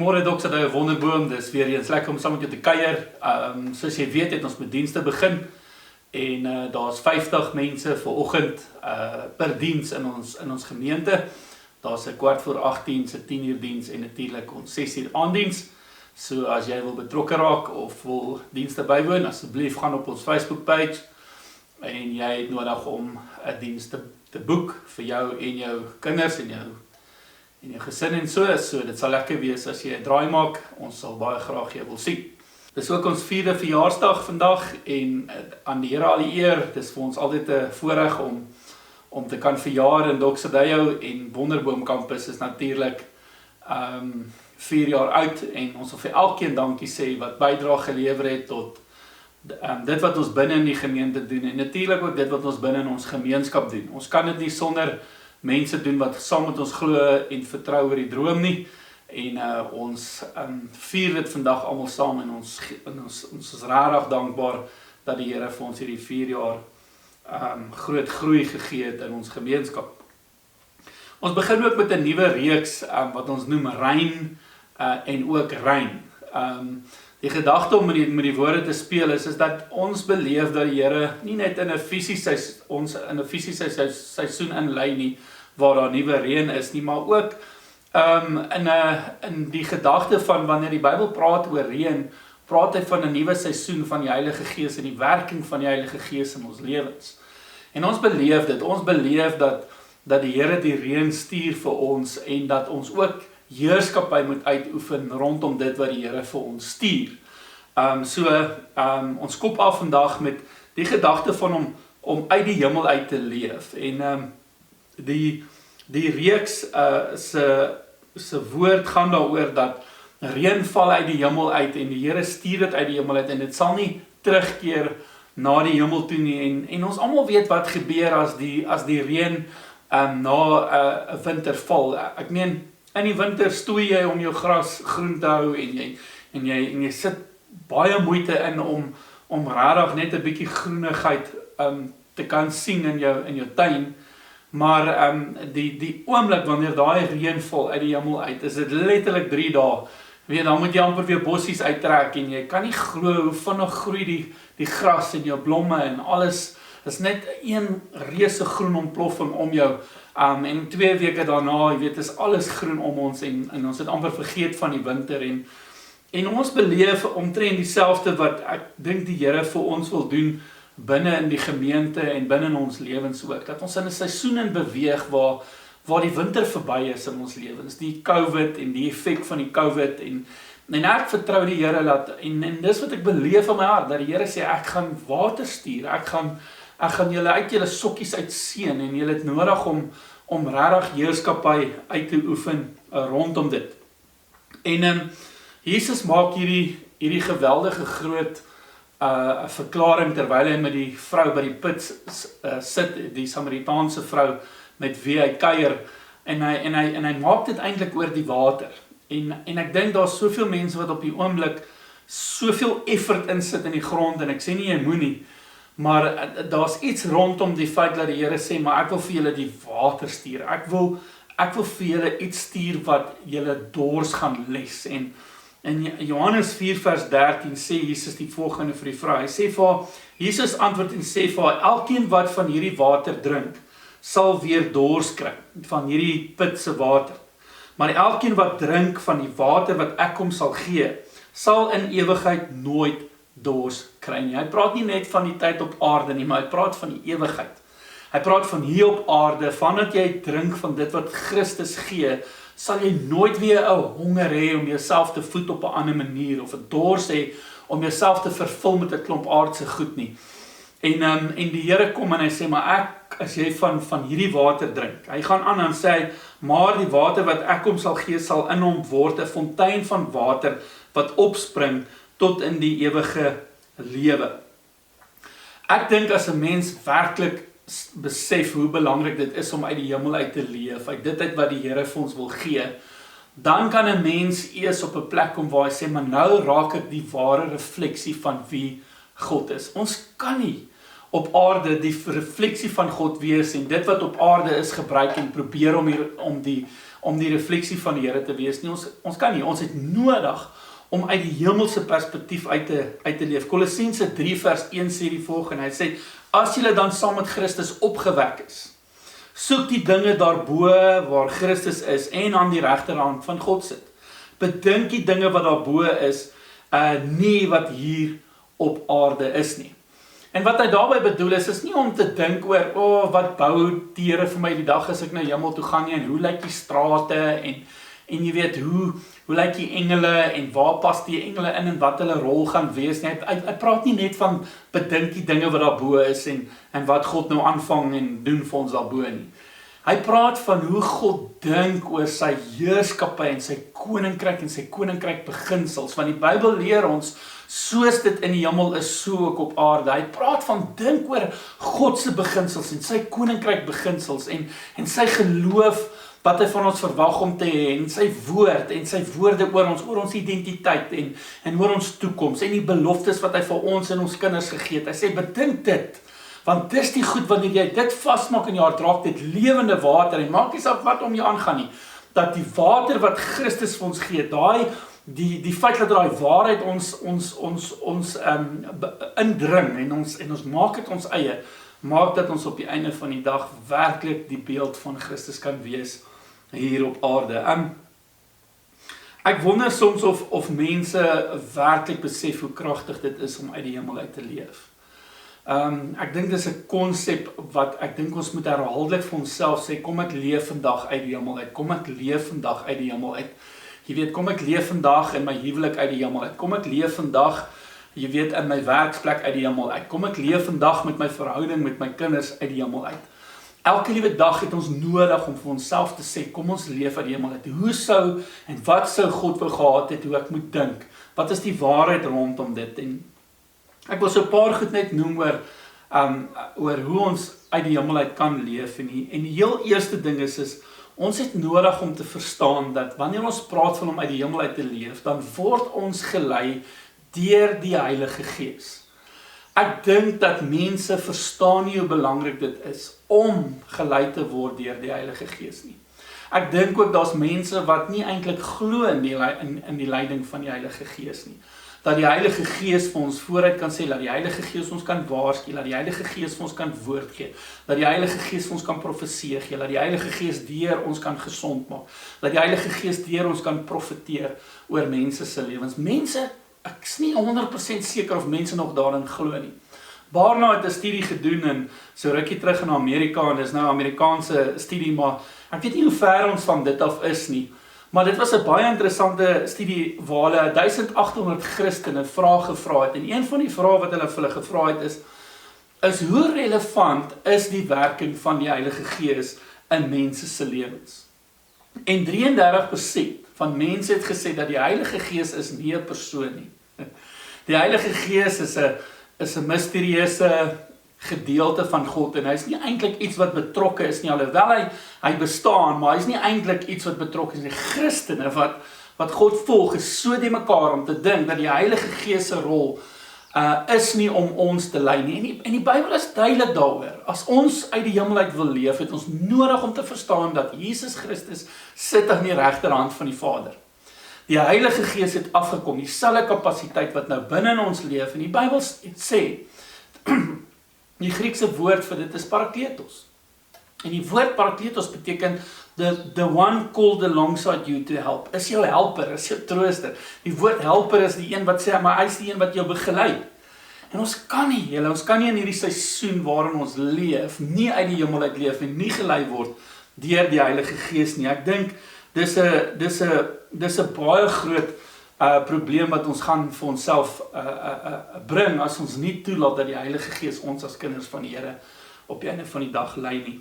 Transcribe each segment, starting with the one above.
Goeiemôre Dok, dit is Wonderboom, dis weer eens lekker om saam met jou te kuier. Soos jy weet het ons met dienste begin en daar's 50 mense vanoggend per diens in ons gemeente. Daar's 7:15 se 10 uur diens en natuurlik ons 6 uur aanddiens. So as jy wil betrokke raak of wil dienste bywoon, asseblief gaan op ons Facebook page en jy het nodig om 'n diens te boek vir jou en jou kinders en jou gesin en so, dit sal lekker wees as jy 'n draai maak, ons sal baie graag jou wil sien. Dis ook ons 4de verjaarsdag vandag en aan die Here al die eer, dis vir ons altyd 'n voorreg om te kan verjaar in Doksedeo en Wonderboom Campus is natuurlik 4 jaar oud en ons wil vir elkeen dankie sê wat bydra gelewer het tot dit wat ons binne in die gemeente doen en natuurlik ook dit wat ons binne in ons gemeenskap doen. Ons kan dit nie sonder mense doen wat saam met ons glo en vertrou oor die droom nie en ons vier dit vandag almal saam en ons is regtig dankbaar dat die Here vir ons hierdie 4 jaar groot groei gegee het in ons gemeenskap. Ons begin ook met 'n nuwe reeks wat ons noem Rein en ook Rein. Die gedagte om met die woorde te speel is dat ons beleef dat die Here nie net in 'n fisiese seisoen inlei nie waar daar nuwe reën is nie, maar ook in die gedagte van wanneer die Bybel praat oor reën, praat hy van 'n nuwe seisoen van die Heilige Gees en die werking van die Heilige Gees in ons lewens. En ons beleef dat die Here die reën stuur vir ons en dat ons ook heerskappy moet uitoefen rondom dit wat die Here vir ons stuur. Ons kop af vandag met die gedagte van om uit die hemel uit te leef. En die reeks se woord gaan daaroor dat reën val uit die hemel uit en die Here stuur dit uit die hemel uit en dit sal nie terugkeer na die hemel toe nie. En ons almal weet wat gebeur as die reën na 'n winter val. Ek meen, in die winter stoei jy om jou gras groen te hou en jy sit baie moeite in om regtig net 'n bietjie groenigheid te kan sien in jou tuin. Maar die oomblik wanneer daai reën val uit die hemel uit, is dit letterlik 3 dae. Weet, dan moet jy amper weer bossies uittrek en jy kan nie glo hoe vinnig groei die gras en jou blomme en alles. Is net een reuse groen ontploffing om jou. En 2 weke daarna, jy weet, is alles groen om ons en ons het amper vergeet van die winter en ons beleef omtrent dieselfde wat ek dink die Here vir ons wil doen binne in die gemeente en binne in ons lewens ook. Dat ons in 'n seisoen in beweeg waar die winter verby is in ons lewens. Die COVID en die effek van die COVID en ek vertrou die Here en dis wat ek beleef in my hart, dat die Here sê ek gaan water stuur. Ek gaan julle uit julle sokkies uitseën en julle het nodig om regtig heerskappy uit te oefen rondom dit. En Jesus maak hierdie geweldige groot verklaring terwyl hy met die vrou by die put sit, die Samaritaanse vrou met wie hy kuier en hy maak dit eintlik oor die water. En ek dink daar's soveel mense wat op die oomblik soveel effort insit in die grond en ek sê nie jy moenie, maar daar's iets rondom die feit dat die Here sê, maar ek wil vir julle die water stuur. Ek wil vir julle iets stuur wat julle dors gaan les. En in Johannes 4 vers 13 sê Jesus die volgende vir die vrou. Hy sê vir haar, Jesus antwoord en sê vir haar, elkeen wat van hierdie water drink, sal weer dors kry, van hierdie put se water. Maar elkeen wat drink van die water wat ek hom sal gee, sal in ewigheid nooit dors kry nie. Hy praat nie net van die tyd op aarde nie, maar hy praat van die ewigheid. Hy praat van hier op aarde, vandat jy drink van dit wat Christus gee, sal jy nooit weer 'n honger hê om jouself te voed op 'n ander manier, of 'n dors hê om jouself te vervul met 'n klomp aardse goed nie. En die Here kom en hy sê, maar as jy van hierdie water drink, hy gaan aan en sê, maar die water wat ek hom sal gee, sal in hom word 'n fontein van water, wat opspring tot in die ewige lewe. Ek dink as 'n mens werklik besef hoe belangrik dit is om uit die hemel uit te leef, uit dit uit wat die Here vir ons wil gee, dan kan 'n mens eers op 'n plek kom waar hy sê, maar nou raak ek die ware refleksie van wie God is. Ons kan nie op aarde die refleksie van God wees en dit wat op aarde is gebruik en probeer om om die refleksie van die Here te wees nie. Ons kan nie, ons het nodig om uit die hemelse perspektief uit te leef. Kolossense 3 vers 1 sê die volgende, hy sê, as julle dan saam met Christus opgewek is, soek die dinge daarbo waar Christus is en aan die regterhand van God sit. Bedink die dinge wat daarbo is, nie wat hier op aarde is nie. En wat hy daarby bedoel is nie om te dink oor, wat bou die Here vir my die dag as ek na hemel toe gaan nie, en hoe lyk die strate, en jy weet, hoe lyk die engele, en waar pas die engele in, en wat hulle rol gaan wees nie. Hy praat nie net van bedink die dinge wat daarbo is, en wat God nou aanvang en doen vir ons daarbo nie. Hy praat van hoe God dink oor sy heerskappy en sy koninkryk beginsels, want die Bybel leer ons, soos dit in die hemel is, so ook op aarde. Hy praat van dink oor God se beginsels en sy koninkryk beginsels en sy geloof wat hy van ons verwag om te hê, en sy woord en sy woorde oor ons identiteit en oor ons toekoms en die beloftes wat hy vir ons en ons kinders gegee het. Hy sê bedink dit, want dis die goed wanneer jy dit vasmaak in jou hart, raak dit lewende water en maak nie saak wat om jou aangaan nie. Dat die water wat Christus vir ons gee, die feit dat daai waarheid ons indring en ons maak dit ons eie, maak dat ons op die einde van die dag werklik die beeld van Christus kan wees hier op aarde. Ek wonder soms of mense werklik besef hoe kragtig dit is om uit die hemel uit te leef. Ek dink dis 'n konsep wat ek dink ons moet herhaaldelik vir onsself sê, kom ek leef vandag uit die hemel uit, kom ek leef vandag uit die hemel uit. Jy weet, kom ek leef vandag in my huwelik uit die hemel uit, kom ek leef vandag, jy weet, in my werksplek uit die hemel uit, kom ek leef vandag met my verhouding met my kinders uit die hemel uit. Elke liewe dag het ons nodig om vir onsself te sê, kom ons leef uit die hemel uit. Hoe sou en wat sou God wou gehad het, hoe ek moet dink? Wat is die waarheid rondom dit? En ek wil so 'n paar goed net noem oor hoe ons uit die hemel uit kan leef. En die heel eerste ding is ons het nodig om te verstaan dat wanneer ons praat van om uit die hemel uit te leef, dan word ons gelei deur die Heilige Gees. Ek dink dat mense verstaan nie hoe belangrik dit is om gelei te word deur die Heilige Gees nie. Ek dink ook daar's mense wat nie eintlik glo in die leiding van die Heilige Gees nie. Dat die Heilige Gees vir ons vooruit kan sê, dat die Heilige Gees ons kan waarsku, dat die Heilige Gees vir ons kan woord gee, dat die Heilige Gees vir ons kan profeseer gee, dat die Heilige Gees deur ons kan gesond maak, dat die Heilige Gees deur ons kan profeteer oor mense se lewens. Mense, ek is nie 100% seker of mense nog daarin glo nie. Barna het 'n studie gedoen en so rukkie terug in Amerika, en dis nou 'n Amerikaanse studie, maar ek weet nie hoe ver ons van dit af is nie. Maar dit was 'n baie interessante studie waar hulle 1800 Christene vrae gevra het. En een van die vrae wat hulle vir hulle gevra het is hoe relevant is die werking van die Heilige Gees in mense se lewens? En 33% van mense het gesê dat die Heilige Gees is nie 'n persoon nie. Die Heilige Gees is 'n misterieuse gedeelte van God, en hy is nie eintlik iets wat betrokke is nie, alhoewel hy bestaan, maar hy is nie eintlik iets wat betrokke is nie. Christene wat God volg is so die mekaar om te dink dat die Heilige Gees se rol is nie om ons te lei nie. En die Bybel is duidelik daaroor. As ons uit die hemel uit wil leef, het ons nodig om te verstaan dat Jesus Christus sit aan die regterhand van die Vader. Die Heilige Gees het afgekom, dieselfde kapasiteit wat nou binne in ons leef, en die Bybel sê, die Griekse woord vir dit is parakletos. En die woord parakletos beteken the one called alongside you to help. Is jou helper, is jou trooster. Die woord helper is die een wat sê, maar hy is die een wat jou begelei. En ons kan nie in hierdie seisoen waarin ons leef, nie uit die hemel uit leef en nie gelei word deur die Heilige Gees nie. Ek dink dis 'n baie groot probleem wat ons gaan vir onsself bring as ons nie toelaat dat die Heilige Gees ons as kinders van die Here op die einde van die dag lei nie.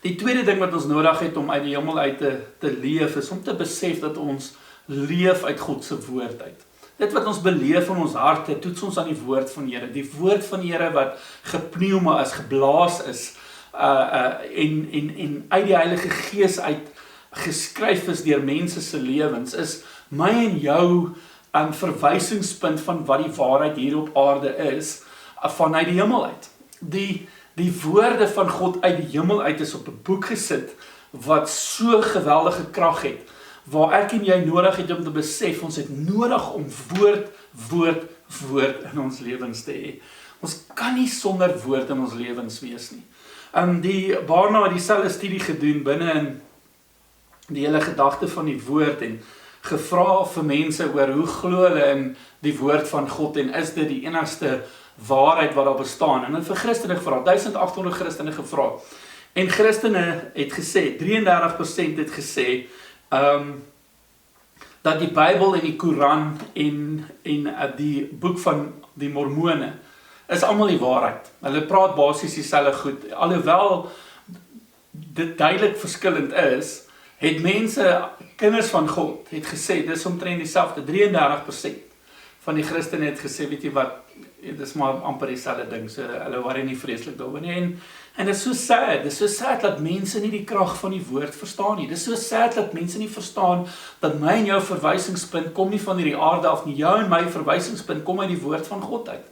Die tweede ding wat ons nodig het om uit die hemel uit te leef is om te besef dat ons leef uit God se woord uit. Dit wat ons beleef in ons harte, toets ons aan die woord van die Here. Die woord van die Here wat gepneuma is, geblaas is, en uit die Heilige Gees uit geskryf is deur mense se lewens, is my en jou verwysingspunt van wat die waarheid hier op aarde is, vanuit die hemel uit. Die woorde van God uit die hemel uit is op 'n boek gesit, wat so geweldige krag het, waar ek en jy nodig het om te besef, ons het nodig om woord in ons lewens te hê. Ons kan nie sonder woord in ons lewens wees nie. Die Barna het dieselfde studie gedoen binne in die hele gedagte van die woord en gevra vir mense oor hoe glo hulle in die woord van God en is dit die enigste waarheid wat daar bestaan. En vir Christene gevra, 1800 Christene gevra. En Christene het gesê, 33% het gesê, dat die Bybel en die Koran en die boek van die Mormone is almal die waarheid. Hulle praat basies dieselfde goed. Alhoewel dit duidelik verskillend is, het mense, kinders van God, het gesê, dis omtrent dieselfde, 33% van die Christene het gesê, weet jy wat, dis maar amper dieselfde ding, so hulle worry nie vreeslik daaroor nie, en dit is so sad dat mense nie die krag van die woord verstaan nie, dit is so sad dat mense nie verstaan, dat my en jou verwysingspunt kom nie van hierdie aarde af nie, jou en my verwysingspunt kom uit die woord van God uit,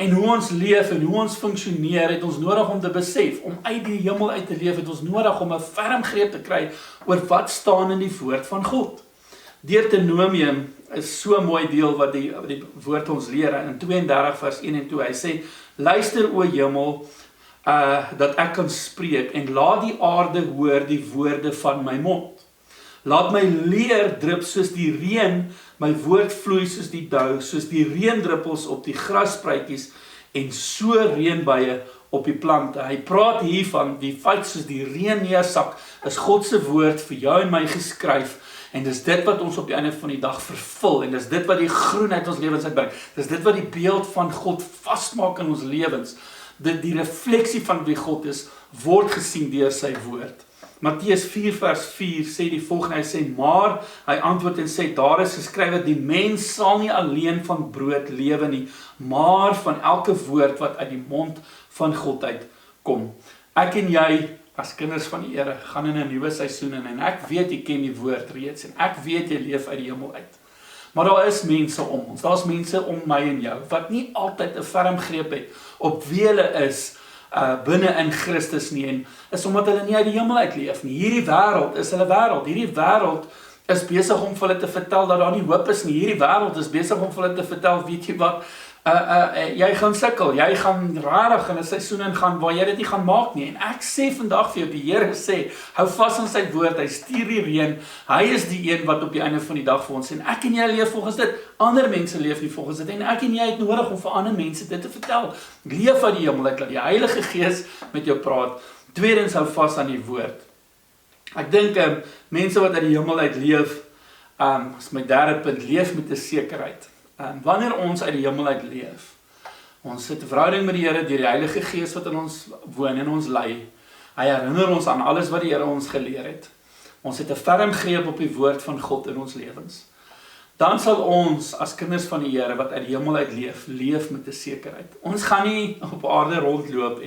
en hoe ons leef en hoe ons funksioneer, het ons nodig om te besef, om uit die hemel uit te leef, het ons nodig om 'n ferm greep te kry, oor wat staan in die woord van God. Deuteronomium is so 'n mooi deel wat die woord ons leer, in 32 vers 1 en 2, hy sê, luister o hemel, dat ek kan spreek, en laat die aarde hoor die woorde van my mond. Laat my leer drup soos die reën, my woord vloei soos die dou, soos die reendruppels op die grasspruitjies, en so reënbuie op die plante. Hy praat hiervan, die feit soos die reën neersak, is God se woord vir jou en my geskryf, en dis dit wat ons op die einde van die dag vervul, en dis dit wat die groenheid ons lewens uitbring, dis dit wat die beeld van God vastmaak in ons lewens, die refleksie van wie God is, word gesien deur sy woord. Matteus 4 vers 4 sê die volgende, hy sê, maar, hy antwoord en sê, daar is geskrywe, die mens sal nie alleen van brood lewe nie, maar van elke woord wat uit die mond van God uitkom. Ek en jy, as kinders van die Here, gaan in 'n nuwe seisoen in, en ek weet jy ken die woord reeds, en ek weet jy leef uit die hemel uit. Maar daar is mense om ons, daar is mense om my en jou, wat nie altyd 'n ferm greep het, op wie hulle is, binne in Christus nie, en is omdat hulle nie uit die hemel uitleef nie. Hierdie wêreld is hulle wêreld, hierdie wêreld is besig om vir hulle te vertel dat daar nie hoop is nie, hierdie wêreld is besig om vir hulle te vertel, weet jy wat, jy gaan sukkel, jy gaan rarig in 'n seisoen ingaan waar jy dit nie gaan maak nie, en ek sê vandag vir jou, die Here sê, hou vas aan sy woord, hy stuur die reën, hy is die een wat op die einde van die dag vir ons, en ek en jy leef volgens dit, ander mense leef nie volgens dit, en ek en jy het nodig om vir ander mense dit te vertel, leef uit die hemel uit, laat die Heilige Gees met jou praat, tweedens hou vas aan die woord. Ek dink, mense wat uit die hemel uit leef, is my derde punt, leef met 'n sekerheid. Wanneer ons uit die hemel uit leef, ons het 'n verhouding met die Here deur die Heilige Gees wat in ons woon en ons lei. Hy herinner ons aan alles wat die Here ons geleer het. Ons het 'n ferm greep op die woord van God in ons lewens. Dan sal ons as kinders van die Here wat uit die hemel uit leef, leef met 'n sekerheid. Ons gaan nie op aarde rondloop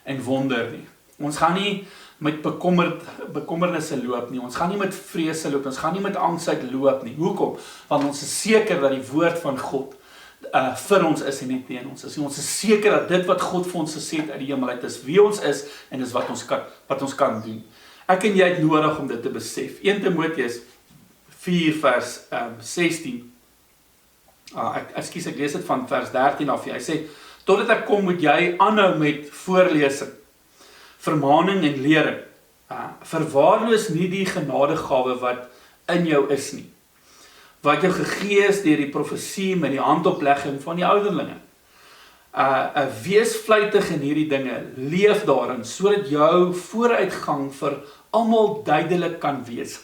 en wonder nie. Ons gaan nie met bekommernisse loop nie. Ons gaan nie met vrese loop, ons gaan nie met angsheid loop nie. Hoekom? Want ons is seker dat die woord van God vir ons is en nie teen ons is. Ons is seker dat dit wat God vir ons gesê het uit die hemel uit is wie ons is en is wat ons kan doen. Ek en jy het nodig om dit te besef. 1 Timoteus 4 vers 16. Ek lees dit van vers 13 af. Hy sê, totdat ek kom moet jy aanhou met voorlesing, vermaning en lering. Verwaarloos nie die genadegawe wat in jou is nie. Wat jou gegee is deur die profesie met die handoplegging van die ouderlinge. Wees vlytig in hierdie dinge, leef daarin, sodat jou vooruitgang vir almal duidelik kan wees.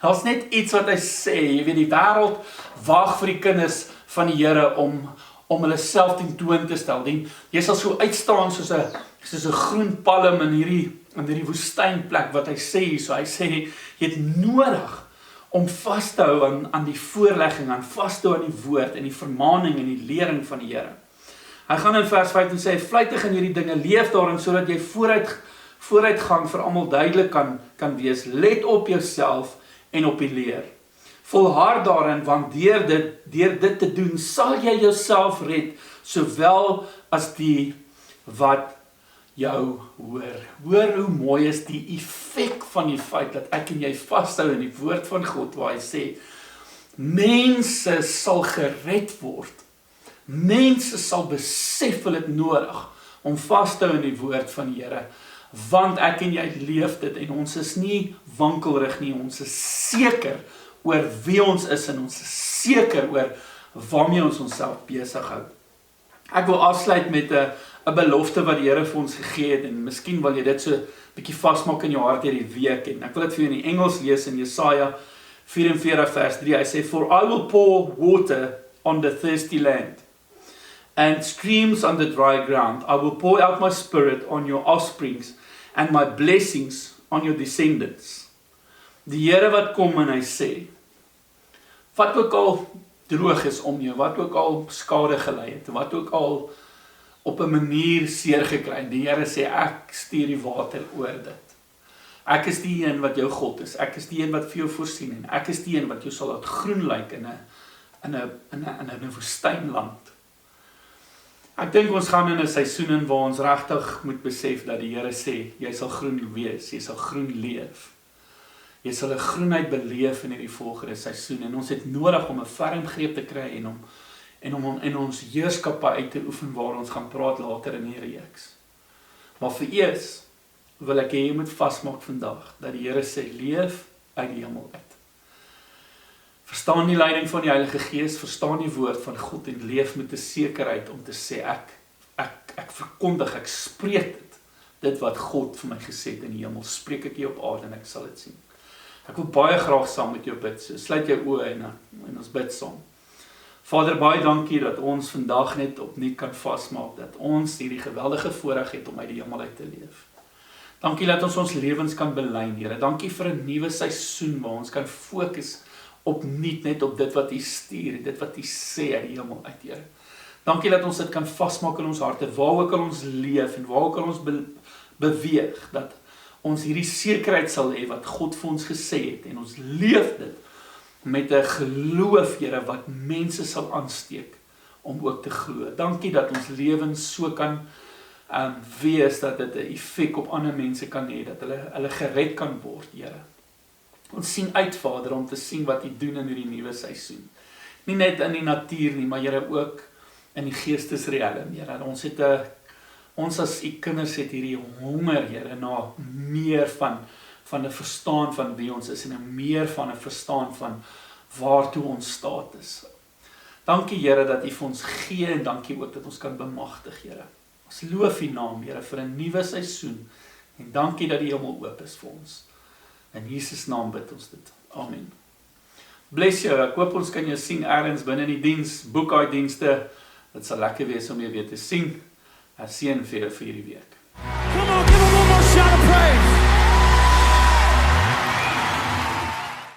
Daar's net iets wat hy sê, jy weet, die wêreld wag vir die kinders van die Here om hulle self ten toon te stel. Jy sal so uitstaan soos 'n groen palm in hierdie woestynplek wat hy sê hier. So hy sê, jy het nodig om vas te hou aan die voorlegging, aan vas te hou aan die woord en die vermaning en die lering van die Here. Hy gaan in vers 15 sê, vlytig in hierdie dinge, leef daarin sodat jy vooruitgang vir almal duidelik kan wees. Let op jouself en op die leer. Volhard daarin, want deur dit te doen, sal jy jouself red, sowel as die wat jou hoor. Hoor hoe mooi is die effek van die feit dat ek en jy vashou in die woord van God, waar hy sê, mense sal gered word. Mense sal besef hulle het nodig om vas te hou in die woord van die Here, want ek en jy leef dit en ons is nie wankelrig nie, ons is seker oor wie ons is en ons is seker oor waarmee ons onsself besig hou. Ek wil afsluit met 'n belofte wat die Here vir ons gegee het en miskien wil jy dit so 'n bietjie vasmaak in jou hart hierdie week en ek wil dit vir jou in die Engels lees in Jesaja 44 vers 3. Hy sê, "For I will pour water on the thirsty land, and streams on the dry ground. I will pour out my spirit on your offsprings, and my blessings on your descendants." Die Here wat kom en hy sê, wat ook al droog is om jou, wat ook al skade gelei het, wat ook al op 'n manier seer gekry, die Here sê, ek stuur die water oor dit. Ek is die een wat jou God is, ek is die een wat vir jou voorsien, en ek is die een wat jou sal laat groen lyk in 'n woestynland. Ek dink ons gaan in 'n seisoen in waar ons regtig moet besef dat die Here sê, jy sal groen wees, jy sal groen leef. Jy sal 'n groenheid beleef in hierdie volgende seisoen, en ons het nodig om 'n ferm greep te kry en om in ons heerskappy uit te oefen waar ons gaan praat later in die reeks. Maar vir eers wil ek hê jy moet vasmaak vandag, dat die Here sê, leef uit die hemel uit. Verstaan die leiding van die Heilige Gees, verstaan die woord van God en leef met 'n sekerheid om te sê, ek verkondig, ek spreek dit wat God vir my gesê het in die hemel, spreek ek hier op aarde en ek sal dit sien. Ek wil baie graag saam met jou bid, so sluit jou oë en ons bid saam. Vader, baie dankie dat ons vandag net opnuut kan vasmaak, dat ons hierdie geweldige voorreg het om uit die hemel uit te leef. Dankie dat ons lewens kan belyn, Here. Dankie vir 'n nuwe seisoen waar ons kan fokus opnuut net op dit wat U stuur, dit wat U sê uit die hemel uit, Here. Dankie dat ons dit kan vasmaak in ons harte, waar ook al ons leef en waar ook al ons beweeg, dat ons hierdie sekerheid sal hê wat God vir ons gesê het, en ons leef dit met 'n geloof, Here, wat mense sal aansteek om ook te glo. Dankie dat ons lewens so kan wees, dat dit 'n effek op ander mense kan hê, dat hulle gered kan word, Here. Ons sien uit, Vader, om te sien wat U doen in hierdie nuwe seisoen. Nie net in die natuur nie, maar Here ook in die geestesriem, Here. Ons as U kinders het hierdie honger, Here, na meer van 'n verstaan van wie ons is en 'n meer van 'n verstaan van waartoe ons staat is. Dankie, Here, dat U vir ons gee en dankie ook dat ons kan bemagtig, Here. Ons loof U naam, Here, vir 'n nuwe seisoen en dankie dat die hemel oop is vir ons. In Jesus naam bid ons dit. Amen. Bless jou. Ek hoop ons kan jou sien ergens binne die diens, boek uit dienste. Dit sal lekker wees om jou weer te sien. Seën vir hierdie week. Come on, give him one more shout of praise.